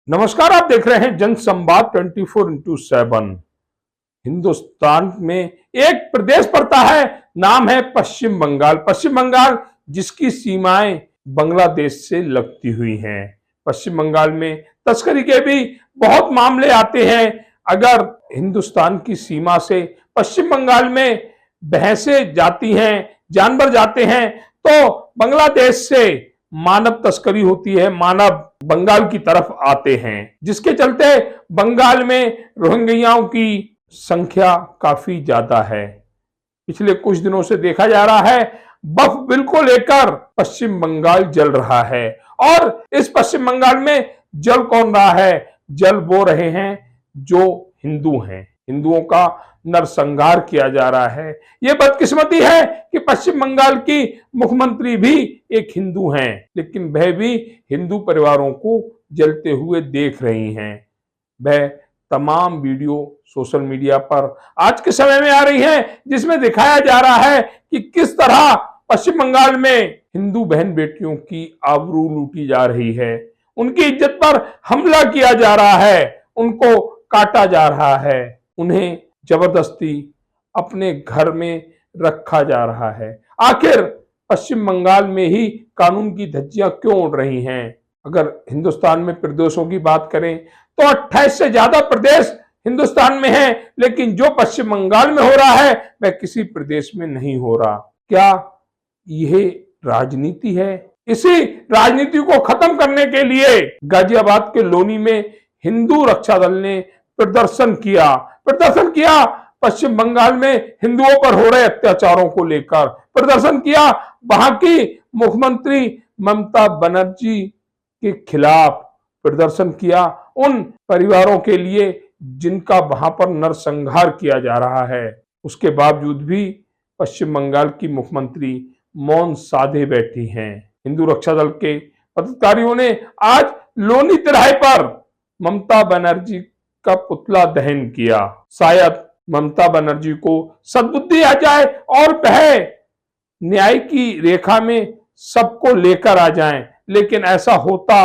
नमस्कार, आप देख रहे हैं जनसंवाद 24x7। हिंदुस्तान में एक प्रदेश पड़ता है, नाम है पश्चिम बंगाल। पश्चिम बंगाल जिसकी सीमाएं बांग्लादेश से लगती हुई हैं। पश्चिम बंगाल में तस्करी के भी बहुत मामले आते हैं। अगर हिंदुस्तान की सीमा से पश्चिम बंगाल में भैंसें जाती हैं, जानवर जाते हैं, तो बांग्लादेश से मानव तस्करी होती है, मानव बंगाल की तरफ आते हैं, जिसके चलते बंगाल में रोहिंग्याओं की संख्या काफी ज्यादा है। पिछले कुछ दिनों से देखा जा रहा है, बर्फ बिल को लेकर पश्चिम बंगाल जल रहा है। और इस पश्चिम बंगाल में जल कौन रहा है? जल वो रहे हैं जो हिंदू हैं। हिंदुओं का नरसंहार किया जा रहा है। यह बदकिस्मती है कि पश्चिम बंगाल की मुख्यमंत्री भी एक हिंदू हैं, लेकिन वह भी हिंदू परिवारों को जलते हुए देख रही हैं। वह तमाम वीडियो सोशल मीडिया पर आज के समय में आ रही हैं, जिसमें दिखाया जा रहा है कि किस तरह पश्चिम बंगाल में हिंदू बहन बेटियों की आबरू लूटी जा रही है, उनकी इज्जत पर हमला किया जा रहा है, उनको काटा जा रहा है, उन्हें जबरदस्ती अपने घर में रखा जा रहा है। आखिर पश्चिम बंगाल में ही कानून की धज्जियां क्यों उड़ रही हैं? अगर हिंदुस्तान में प्रदेशों की बात करें तो 28 से ज्यादा प्रदेश हिंदुस्तान में हैं, लेकिन जो पश्चिम बंगाल में हो रहा है वह किसी प्रदेश में नहीं हो रहा। क्या यह राजनीति है? इसी राजनीति को खत्म करने के लिए गाजियाबाद के लोनी में हिंदू रक्षा दल ने प्रदर्शन किया पश्चिम बंगाल में हिंदुओं पर हो रहे अत्याचारों को लेकर। प्रदर्शन किया वहां की मुख्यमंत्री ममता बनर्जी के खिलाफ। प्रदर्शन किया उन परिवारों के लिए जिनका वहां पर नरसंहार किया जा रहा है। उसके बावजूद भी पश्चिम बंगाल की मुख्यमंत्री मौन साधे बैठी हैं। हिंदू रक्षा दल के पदाधिकारियों ने आज लोनी तिराहे पर ममता बनर्जी का पुतला दहन किया। शायद ममता बनर्जी को सद्बुद्धि आ जाए और वह न्याय की रेखा में सबको लेकर आ जाएं, लेकिन ऐसा होता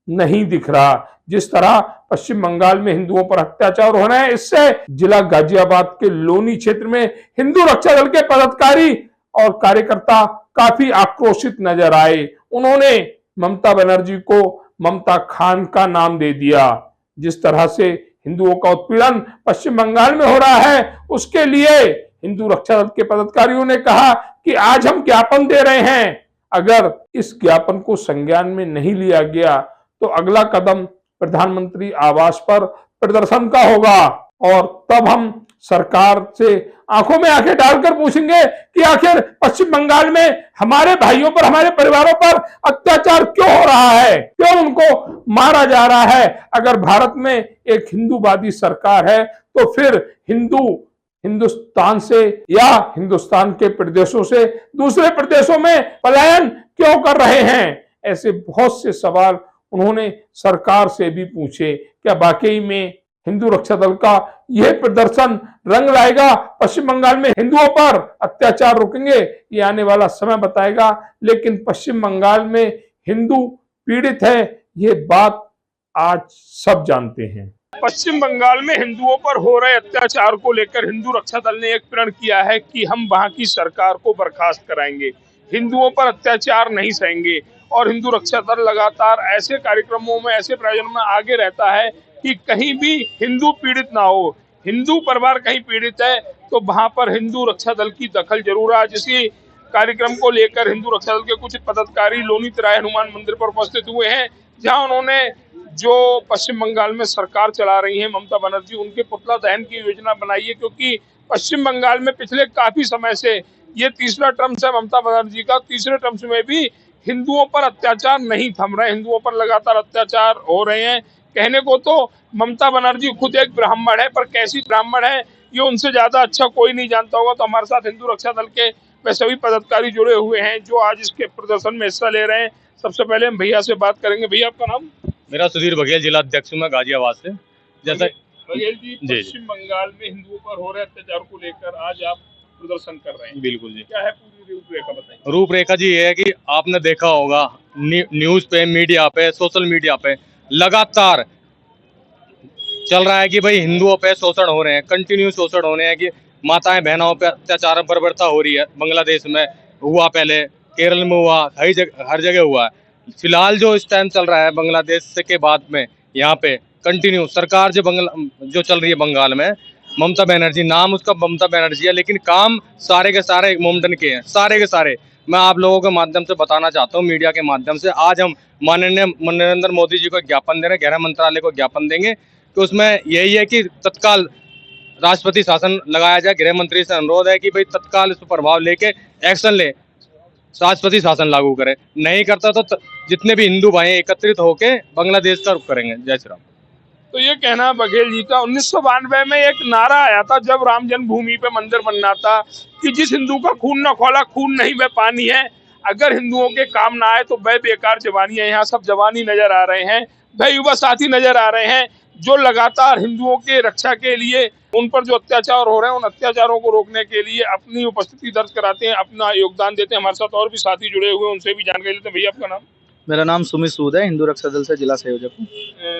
नहीं दिख रहा। जिस तरह पश्चिम बंगाल में हिंदुओं पर अत्याचार हो रहे हैं, इससे जिला गाजियाबाद के लोनी क्षेत्र में हिंदू रक्षा दल के पदाधिकारी और कार्यकर्ता काफी आक्रोशित नजर आए। उन्होंने ममता बनर्जी को ममता खान का नाम दे दिया। जिस तरह से हिंदुओं का उत्पीड़न पश्चिम बंगाल में हो रहा है, उसके लिए हिंदू रक्षा दल के पदाधिकारियों ने कहा कि आज हम ज्ञापन दे रहे हैं। अगर इस ज्ञापन को संज्ञान में नहीं लिया गया तो अगला कदम प्रधानमंत्री आवास पर प्रदर्शन का होगा, और तब हम सरकार से आंखों में आंखें डालकर पूछेंगे कि आखिर पश्चिम बंगाल में हमारे भाइयों पर, हमारे परिवारों पर अत्याचार क्यों हो रहा है, क्यों उनको मारा जा रहा है। अगर भारत में एक हिंदूवादी सरकार है तो फिर हिंदू हिंदुस्तान से या हिंदुस्तान के प्रदेशों से दूसरे प्रदेशों में पलायन क्यों कर रहे हैं? ऐसे बहुत से सवाल उन्होंने सरकार से भी पूछे। क्या वाकई में हिंदू रक्षा दल का यह प्रदर्शन रंग लाएगा? पश्चिम बंगाल में हिंदुओं पर अत्याचार रुकेंगे? ये आने वाला समय बताएगा। लेकिन पश्चिम बंगाल में हिंदू पीड़ित है, ये बात आज सब जानते हैं। पश्चिम बंगाल में हिंदुओं पर हो रहे अत्याचार को लेकर हिंदू रक्षा दल ने एक प्रण किया है कि हम वहां की सरकार को बर्खास्त कराएंगे, हिंदुओं पर अत्याचार नहीं सहेंगे। और हिंदू रक्षा दल लगातार ऐसे कार्यक्रमों में, ऐसे प्रयोजनों में आगे रहता है कि कहीं भी हिंदू पीड़ित ना हो। हिंदू परिवार कहीं पीड़ित है तो वहां पर हिंदू रक्षा दल की दखल जरूर है। इसी कार्यक्रम को लेकर हिंदू रक्षा दल के कुछ पदाधिकारी लोनी तिराहे हनुमान मंदिर पर उपस्थित हुए हैं, जहां उन्होंने जो पश्चिम बंगाल में सरकार चला रही है ममता बनर्जी, उनके पुतला दहन की योजना बनाई है। क्योंकि पश्चिम बंगाल में पिछले काफी समय से ये तीसरा टर्म है ममता बनर्जी का, तीसरे टर्म में भी हिंदुओं पर अत्याचार नहीं थम रहे, हिंदुओं पर लगातार अत्याचार हो रहे हैं। कहने को तो ममता बनर्जी खुद एक ब्राह्मण है, पर कैसी ब्राह्मण है ये उनसे ज्यादा अच्छा कोई नहीं जानता होगा। तो हमारे साथ हिंदू रक्षा दल के वे सभी पदाधिकारी जुड़े हुए हैं जो आज इसके प्रदर्शन में हिस्सा ले रहे हैं। सबसे पहले हम भैया से बात करेंगे। भैया आपका नाम? मेरा सुधीर बघेल, जिला अध्यक्ष हूं मैं गाजियाबाद से। जैसा बघेल जी, पश्चिम बंगाल में हिंदुओं पर हो रहे अत्याचार को लेकर आज आप प्रदर्शन कर रहे हैं। बिल्कुल जी। क्या है पूरी रूपरेखा बताइए। रूपरेखा जी ये है कि आपने देखा होगा न्यूज पे, मीडिया पे, सोशल मीडिया पे लगातार चल रहा है कि भाई हिंदुओं पे शोषण हो रहे हैं, कंटिन्यू शोषण हो रहे हैं, कि माताएं बहनों पे अत्याचार बर्बरता हो रही है। बांग्लादेश में हुआ, पहले केरल में हुआ, हर जगह हुआ है। फिलहाल जो इस टाइम चल रहा है बांग्लादेश से के बाद में यहाँ पे कंटिन्यू सरकार जो चल रही है बंगाल में, ममता बनर्जी, नाम उसका ममता बनर्जी है, लेकिन काम सारे के सारे मोमडन के हैं, सारे के सारे। मैं आप लोगों के माध्यम से बताना चाहता हूँ, मीडिया के माध्यम से, आज हम माननीय नरेंद्र मोदी जी को ज्ञापन दे रहे हैं, गृह मंत्रालय को ज्ञापन देंगे कि उसमें यही है कि तत्काल राष्ट्रपति शासन लगाया जाए। गृह मंत्री से अनुरोध है कि भाई तत्काल इस पर प्रभाव लेके एक्शन ले, राष्ट्रपति शासन लागू करे। नहीं करता तो जितने भी हिंदू भाई एकत्रित होके बांग्लादेश का रुख करेंगे। जय श्री राम। तो ये कहना बघेल जी का 1992 में एक नारा आया था जब राम जन्मभूमि पे मंदिर बनना था कि जिस हिंदू का खून न खौला खून नहीं वह पानी है। अगर हिंदुओं के काम ना आए तो वह बेकार जवानी है। यहाँ सब जवानी नजर आ रहे हैं, वह युवा साथी नजर आ रहे हैं जो लगातार हिंदुओं के रक्षा के लिए, उन पर जो अत्याचार हो रहे हैं उन अत्याचारों को रोकने के लिए अपनी उपस्थिति दर्ज कराते हैं, अपना योगदान देते हैं। हमारे साथ और भी साथी जुड़े हुए हैं, उनसे भी जानकारी लेते हैं। भैया आपका नाम? मेरा नाम सुमित सूद है, हिंदू रक्षा दल से जिला संयोजक हूँ।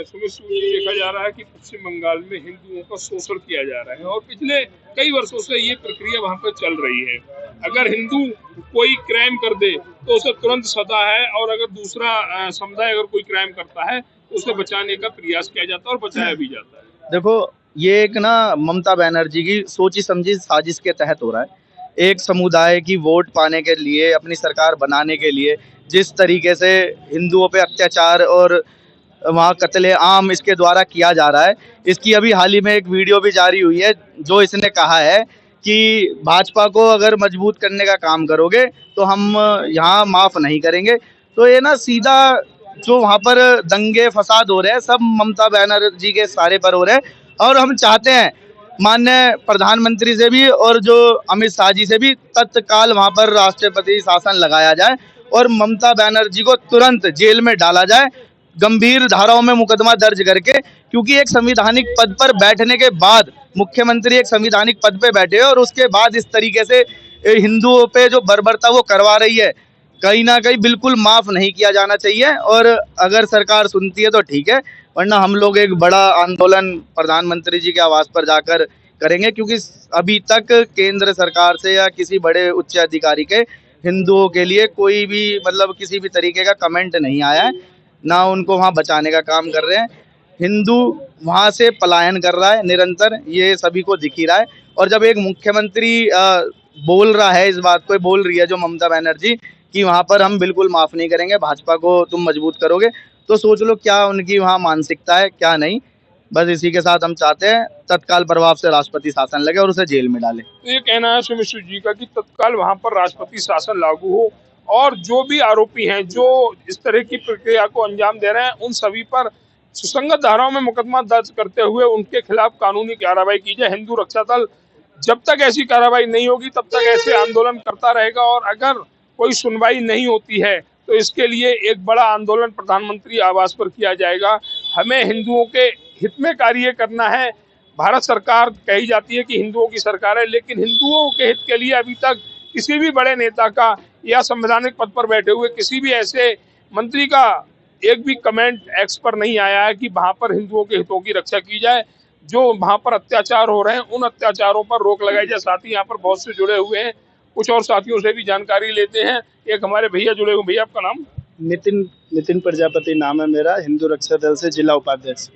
सुमित सूद जी, देखा जा रहा है कि पश्चिम बंगाल में हिंदुओं का शोषण किया जा रहा है और पिछले कई वर्षों से ये प्रक्रिया वहाँ पर चल रही है। अगर हिंदू कोई क्राइम कर दे तो उसे तुरंत सजा है, और अगर दूसरा समुदाय अगर कोई क्राइम करता है तो उसे बचाने का प्रयास किया जाता है और बचाया भी जाता है। देखो, ये एक ना ममता बनर्जी की सोची समझी साजिश के तहत हो रहा है। एक समुदाय की वोट पाने के लिए, अपनी सरकार बनाने के लिए जिस तरीके से हिंदुओं पे अत्याचार और वहाँ कत्ले आम इसके द्वारा किया जा रहा है, इसकी अभी हाल ही में एक वीडियो भी जारी हुई है जो इसने कहा है कि भाजपा को अगर मजबूत करने का काम करोगे तो हम यहाँ माफ़ नहीं करेंगे। तो ये ना सीधा जो वहाँ पर दंगे फसाद हो रहे हैं सब ममता बनर्जी के सारे पर हो रहे हैं। और हम चाहते हैं माननीय प्रधानमंत्री से भी और जो अमित शाह जी से भी तत्काल वहाँ पर राष्ट्रपति शासन लगाया जाए और ममता बनर्जी को तुरंत जेल में डाला जाए, गंभीर धाराओं में मुकदमा दर्ज करके। क्योंकि एक संवैधानिक पद पर बैठने के बाद, मुख्यमंत्री एक संवैधानिक पद पे बैठे और उसके बाद इस तरीके से हिंदुओं पे जो बर्बरता वो करवा रही है, कहीं ना कहीं बिल्कुल माफ नहीं किया जाना चाहिए। और अगर सरकार सुनती है तो ठीक है, वरना हम लोग एक बड़ा आंदोलन प्रधानमंत्री जी के आवास पर जाकर करेंगे। क्योंकि अभी तक केंद्र सरकार से या किसी बड़े उच्च अधिकारी के हिंदुओं के लिए कोई भी किसी भी तरीके का कमेंट नहीं आया है, ना उनको वहाँ बचाने का काम कर रहे हैं। हिंदू वहाँ से पलायन कर रहा है निरंतर, ये सभी को दिख ही रहा है। और जब एक मुख्यमंत्री बोल रहा है, इस बात को बोल रही है जो ममता बनर्जी, कि वहाँ पर हम बिल्कुल माफ़ नहीं करेंगे, भाजपा को तुम मजबूत करोगे, तो सोच लो क्या उनकी वहाँ मानसिकता है, क्या नहीं। बस इसी के साथ हम चाहते हैं तत्काल प्रभाव से राष्ट्रपति शासन लगे और उसे जेल में डाले। तो ये कहना है सुमित सूद जी का कि तत्काल वहाँ पर राष्ट्रपति शासन लागू हो और जो भी आरोपी हैं जो इस तरह की प्रक्रिया को अंजाम दे रहे हैं उन सभी पर सुसंगत धाराओं में मुकदमा दर्ज करते हुए उनके खिलाफ कानूनी कार्रवाई की जाए। हिंदू रक्षा दल जब तक ऐसी कार्रवाई नहीं होगी तब तक ऐसे आंदोलन करता रहेगा, और अगर कोई सुनवाई नहीं होती है तो इसके लिए एक बड़ा आंदोलन प्रधानमंत्री आवास पर किया जाएगा। हमें हिंदुओं के हित में कार्य करना है। भारत सरकार कही जाती है कि हिंदुओं की सरकार है, लेकिन हिंदुओं के हित के लिए अभी तक किसी भी बड़े नेता का या संवैधानिक पद पर बैठे हुए किसी भी ऐसे मंत्री का एक भी कमेंट एक्स पर नहीं आया है कि वहां पर हिंदुओं के हितों की रक्षा की जाए। जो वहां पर अत्याचार हो रहे हैं उन अत्याचारों पर रोक लगाई जाए। साथी यहाँ पर बहुत से जुड़े हुए हैं, कुछ और साथियों से भी जानकारी लेते हैं। एक हमारे भैया जुड़े हुए, भैया आपका नाम? नितिन प्रजापति नाम है मेरा, हिंदू रक्षा दल से जिला उपाध्यक्ष।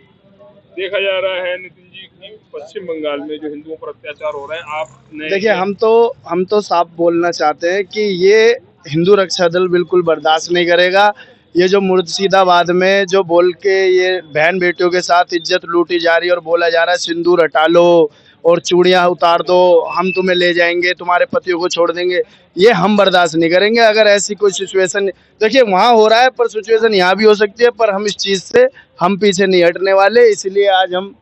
देखा जा रहा है नितिन जी की पश्चिम बंगाल में जो हिंदुओं पर अत्याचार हो रहे हैं, आपने देखिए, हम तो साफ बोलना चाहते हैं कि ये हिंदू रक्षा दल बिल्कुल बर्दाश्त नहीं करेगा। ये जो मुर्शिदाबाद में जो बोल के ये बहन बेटियों के साथ इज्जत लूटी जा रही है और बोला जा रहा है सिंदूर हटा लो और चूड़ियाँ उतार दो, हम तुम्हें ले जाएंगे, तुम्हारे पतियों को छोड़ देंगे, ये हम बर्दाश्त नहीं करेंगे। अगर ऐसी कोई सिचुएशन, देखिए वहाँ हो रहा है पर सिचुएशन यहाँ भी हो सकती है, पर हम इस चीज़ से हम पीछे नहीं हटने वाले। इसलिए आज हम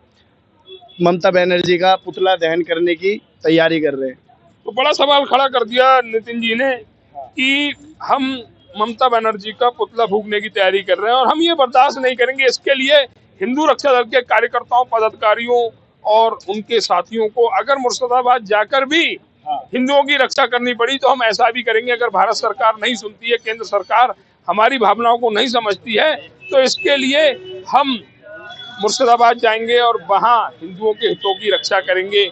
ममता बनर्जी का पुतला दहन करने की तैयारी कर रहे हैं। तो बड़ा सवाल खड़ा कर दिया नितिन जी ने कि हम ममता बनर्जी का पुतला फूंकने की तैयारी कर रहे हैं और हम ये बर्दाश्त नहीं करेंगे। इसके लिए हिंदू रक्षा दल के कार्यकर्ताओं, पदाधिकारियों और उनके साथियों को अगर मुर्शिदाबाद जाकर भी हिंदुओं की रक्षा करनी पड़ी तो हम ऐसा भी करेंगे। अगर भारत सरकार नहीं सुनती है, केंद्र सरकार हमारी भावनाओं को नहीं समझती है, तो इसके लिए हम मुर्शिदाबाद जाएंगे और वहां हिंदुओं के हितों की रक्षा करेंगे।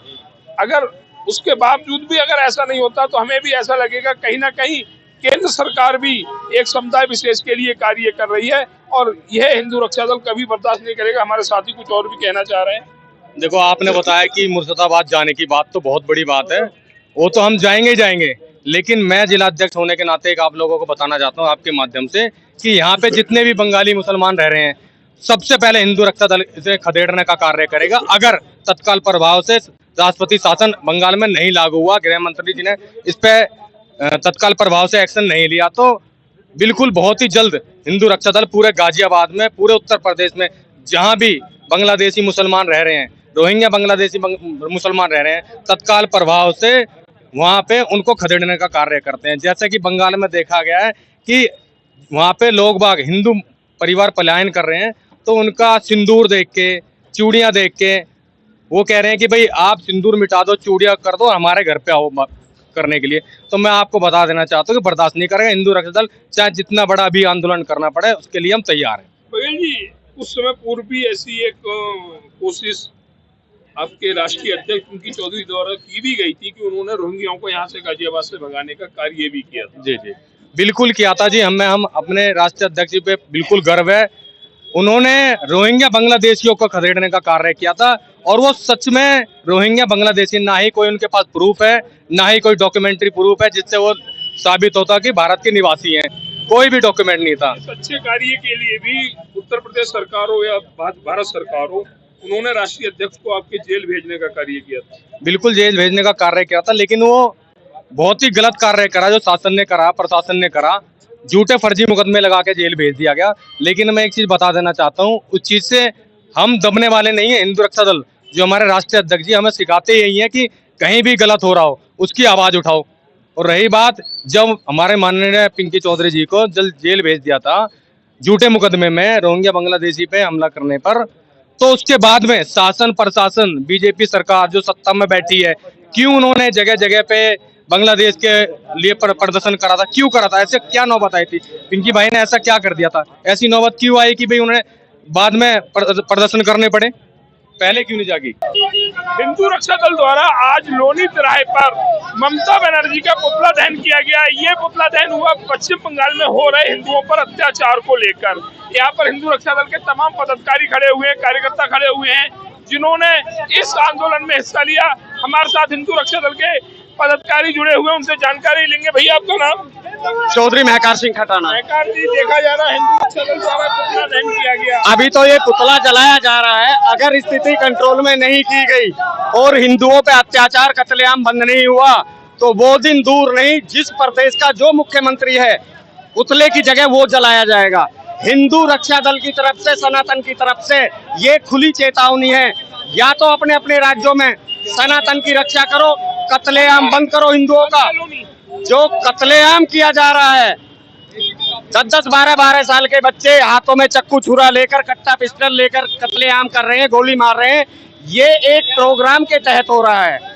अगर उसके बावजूद भी अगर ऐसा नहीं होता तो हमें भी ऐसा लगेगा कहीं ना कहीं केंद्र सरकार भी एक समुदाय विशेष के लिए कार्य कर रही है और यह हिंदू रक्षा दल कभी बर्दाश्त नहीं करेगा। हमारे साथी कुछ और भी कहना चाह रहे हैं। देखो, आपने बताया कि मुर्शिदाबाद जाने की बात तो बहुत बड़ी बात है, वो तो हम जाएंगे ही जाएंगे, लेकिन मैं जिला अध्यक्ष होने के नाते एक आप लोगों को बताना चाहता हूँ आपके माध्यम से कि यहाँ पे जितने भी बंगाली मुसलमान रह रहे हैं, सबसे पहले हिंदू रक्षा दल इसे खदेड़ने का कार्य करेगा। अगर तत्काल प्रभाव से राष्ट्रपति शासन बंगाल में नहीं लागू हुआ, गृह मंत्री जी ने इस पे तत्काल प्रभाव से एक्शन नहीं लिया, तो बिल्कुल बहुत ही जल्द हिंदू रक्षा दल पूरे गाजियाबाद में, पूरे उत्तर प्रदेश में जहां भी बांग्लादेशी मुसलमान रह रहे हैं, रोहिंग्या बांग्लादेशी मुसलमान रह रहे हैं, तत्काल प्रभाव से वहां पे उनको खदेड़ने का कार्य करते हैं। जैसे कि बंगाल में देखा गया है कि वहां पे लोग बाग हिंदू परिवार पलायन कर रहे हैं, तो उनका सिंदूर देख के, चूड़ियां देख के वो कह रहे हैं कि भाई आप सिंदूर मिटा दो, चूड़ियां कर दो, हमारे घर पे आओ करने के लिए। तो मैं आपको बता देना चाहता हूँ कि बर्दाश्त नहीं करेगा हिंदू रक्षा दल, चाहे जितना बड़ा भी आंदोलन करना पड़े उसके लिए हम तैयार हैं। बघेल जी, उस समय पूर्व भी ऐसी एक कोशिश आपके राष्ट्रीय अध्यक्ष पिंकी चौधरी द्वारा की भी गई थी कि उन्होंने रोहिंग्याओं को यहाँ से गाजियाबाद से भगाने का कार्य भी किया था। जी जी, बिल्कुल किया था जी। हम अपने राष्ट्रीय अध्यक्ष जी पे बिल्कुल गर्व है। उन्होंने रोहिंग्या बांग्लादेशियों को खदेड़ने का कार्य किया था और वो सच में रोहिंग्या बांग्लादेशी, ना ही कोई उनके पास प्रूफ है, ना ही कोई डॉक्यूमेंट्री प्रूफ है जिससे वो साबित होता कि भारत के निवासी हैं, कोई भी डॉक्यूमेंट नहीं था। इस अच्छे कार्य के लिए भी उत्तर प्रदेश सरकार हो या भारत सरकार हो, उन्होंने राष्ट्रीय अध्यक्ष को आपके जेल भेजने का कार्य किया था। बिल्कुल जेल भेजने का कार्य किया था, लेकिन वो बहुत ही गलत कार्य करा जो शासन ने करा, प्रशासन ने करा। झूठे फर्जी मुकदमे लगा के जेल भेज दिया गया। लेकिन मैं एक चीज बता देना चाहता हूँ, उस चीज से हम दबने वाले नहीं है। हिंदू रक्षा दल जो हमारे राष्ट्रीय अध्यक्ष जी हमें सिखाते यही है कि कहीं भी गलत हो रहा हो उसकी आवाज उठाओ। और रही बात, जब हमारे माननीय पिंकी चौधरी जी को जल्द जेल भेज दिया था झूठे मुकदमे में रोहिंग्या बांग्लादेशी पे हमला करने पर, तो उसके बाद में शासन प्रशासन बीजेपी सरकार जो सत्ता में बैठी है, क्यों उन्होंने जगह जगह पे बांग्लादेश के लिए प्रदर्शन करा था? क्यों करा था? ऐसे क्या नौबत आई थी? पिंकी भाई ने ऐसा क्या कर दिया था? ऐसी नौबत क्यों आई कि भाई उन्हें बाद में प्रदर्शन करने पड़े? पहले क्यों नहीं जागी? हिंदू रक्षा दल द्वारा आज लोनी तिराहे पर ममता बनर्जी का पुतला दहन किया गया। ये पुतला दहन हुआ पश्चिम बंगाल में हो रहे हिंदुओं पर अत्याचार को लेकर। यहाँ पर हिंदू रक्षा दल के तमाम पदाधिकारी खड़े हुए हैं, कार्यकर्ता खड़े हुए हैं, जिन्होंने इस आंदोलन में हिस्सा लिया। हमारे साथ हिंदू रक्षा दल के पदाधिकारी जुड़े हुए, उनसे जानकारी लेंगे। भैया, आपका नाम? चौधरी महकार सिंह खटाना। महकार जी, देखा जा रहा है हिंदू रक्षा दल द्वारा पुतला दहन किया गया। अभी तो ये पुतला जलाया जा रहा है। अगर स्थिति कंट्रोल में नहीं की गई और हिंदुओं पे अत्याचार कत्लेआम बंद नहीं हुआ तो वो दिन दूर नहीं, जिस प्रदेश का जो मुख्यमंत्री है पुतले की जगह वो जलाया जाएगा। हिंदू रक्षा दल की तरफ से, सनातन की तरफ से ये खुली चेतावनी है, या तो अपने अपने राज्यों में सनातन की रक्षा करो, कत्लेआम बंद करो हिंदुओं का। जो कत्लेआम किया जा रहा है, 10-10, 12-12 साल के बच्चे हाथों में चक्कू छुरा लेकर, कट्टा पिस्टल लेकर कत्लेआम कर रहे हैं, गोली मार रहे हैं, ये एक प्रोग्राम के तहत हो रहा है।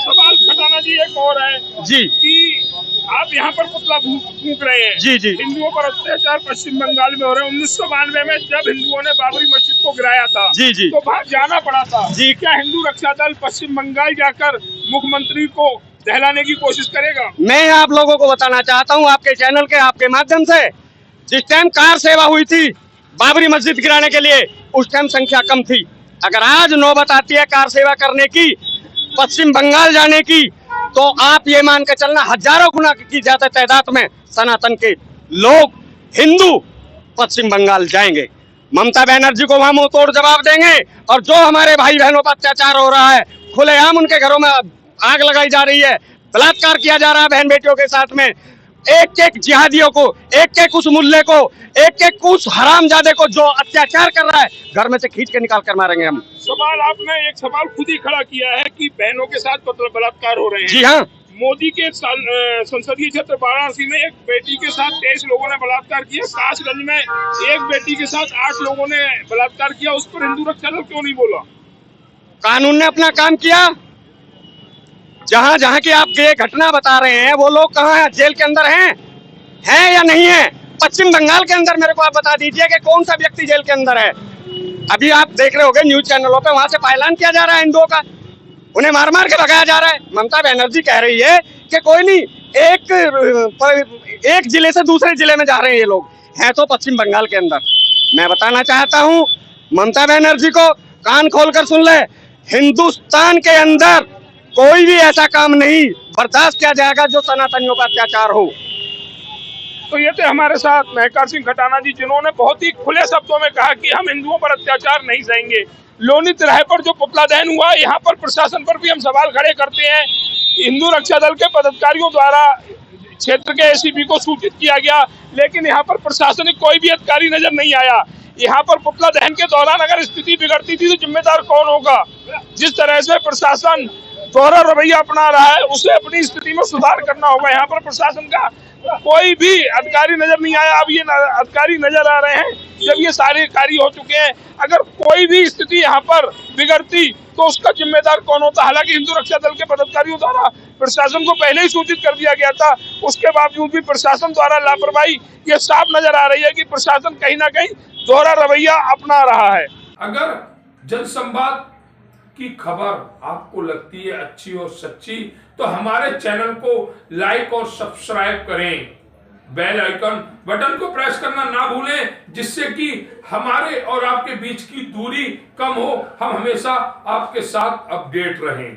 सवाल खटाना जी एक और है जी कि आप यहाँ पर पुतला फूंक रहे हैं। जी जी, हिंदुओं पर अत्याचार पश्चिम बंगाल में हो रहे हैं। 1992 में जब हिंदुओं ने बाबरी मस्जिद को गिराया था, जी जी, तो वहाँ जाना पड़ा था जी। क्या हिंदू रक्षा दल पश्चिम बंगाल जाकर मुख्यमंत्री को दहलाने की कोशिश करेगा? मैं आप लोगों को बताना चाहता हूं आपके चैनल के, आपके माध्यम से, जिस टाइम कार सेवा हुई थी बाबरी मस्जिद गिराने के लिए, उस टाइम संख्या कम थी। अगर आज नौबत आती है कार सेवा करने की, पश्चिम बंगाल जाने की, तो आप ये मान के चलना हजारों गुना की ज्यादा तादाद में सनातन के लोग, हिंदू पश्चिम बंगाल जाएंगे। ममता बनर्जी को वहां मुंह तोड़ जवाब देंगे। और जो हमारे भाई बहनों पर अत्याचार हो रहा है, खुलेआम उनके घरों में आग लगाई जा रही है, बलात्कार किया जा रहा है बहन बेटियों के साथ में, एक एक जिहादियों को, एक एक उस मुल्ले को, एक एक उस हरामजादे को जो अत्याचार कर रहा है, घर में से खींच के निकाल कर मारेंगे हम। सवाल आपने एक सवाल खुद ही खड़ा किया है कि बहनों के साथ बलात्कार हो रहे हैं। जी हाँ, मोदी के संसदीय क्षेत्र वाराणसी में एक बेटी के साथ 23 लोगों ने बलात्कार किया। कासगंज में एक बेटी के साथ 8 लोगों ने बलात्कार किया। उस पर हिंदू रक्षा दल क्यों नहीं बोला? कानून ने अपना काम किया। जहां जहां की आप ये घटना बता रहे हैं, वो लोग कहाँ हैं? जेल के अंदर हैं या नहीं है? पश्चिम बंगाल के अंदर मेरे को आप बता दीजिए कि कौन सा व्यक्ति जेल के अंदर है। अभी आप देख रहे होंगे न्यूज चैनलों पे, वहां से पायलान किया जा रहा है हिंदुओं का, उन्हें मार मार के भगाया जा रहा है। ममता बनर्जी कह रही है कि कोई नहीं, एक जिले से दूसरे जिले में जा रहे हैं ये लोग, हैं तो पश्चिम बंगाल के अंदर। मैं बताना चाहता हूं ममता बनर्जी को, कान खोलकर सुन ले, हिंदुस्तान के अंदर कोई भी ऐसा काम नहीं बर्दाश्त किया जाएगा जो सनातनियों का अत्याचार हो। तो ये थे हमारे साथ महकार सिंह खटाना जी, जिन्होंने बहुत ही खुले शब्दों में कहा कि हम हिंदुओं पर अत्याचार नहीं सहेंगे। लोनी तिराहे पर जो पुतला दहन हुआ, यहाँ पर प्रशासन पर भी हम सवाल खड़े करते हैं। हिंदू रक्षा दल के पदाधिकारियों द्वारा क्षेत्र के एसीपी को सूचित किया गया, लेकिन यहाँ पर प्रशासनिक कोई भी अधिकारी नजर नहीं आया। यहाँ पर पुतला दहन के दौरान अगर स्थिति बिगड़ती थी तो जिम्मेदार कौन होगा? जिस तरह से प्रशासन दोहरा रवैया अपना रहा है, उसे अपनी स्थिति में सुधार करना होगा। यहाँ पर प्रशासन का कोई भी अधिकारी नजर नहीं आया। अब ये अधिकारी नजर आ रहे हैं जब ये सारे कार्य हो चुके हैं। अगर कोई भी स्थिति यहाँ पर बिगड़ती तो उसका जिम्मेदार कौन होता? हालांकि हिंदू रक्षा दल के पदाधिकारियों द्वारा प्रशासन को पहले ही सूचित कर दिया गया था, उसके बावजूद भी प्रशासन द्वारा लापरवाही ये साफ नजर आ रही है कि प्रशासन कहीं ना कहीं दोहरा रवैया अपना रहा है। अगर जनसंवाद की खबर आपको लगती है अच्छी और सच्ची, तो हमारे चैनल को लाइक और सब्सक्राइब करें, बेल आइकन बटन को प्रेस करना ना भूलें, जिससे कि हमारे और आपके बीच की दूरी कम हो, हम हमेशा आपके साथ अपडेट रहें।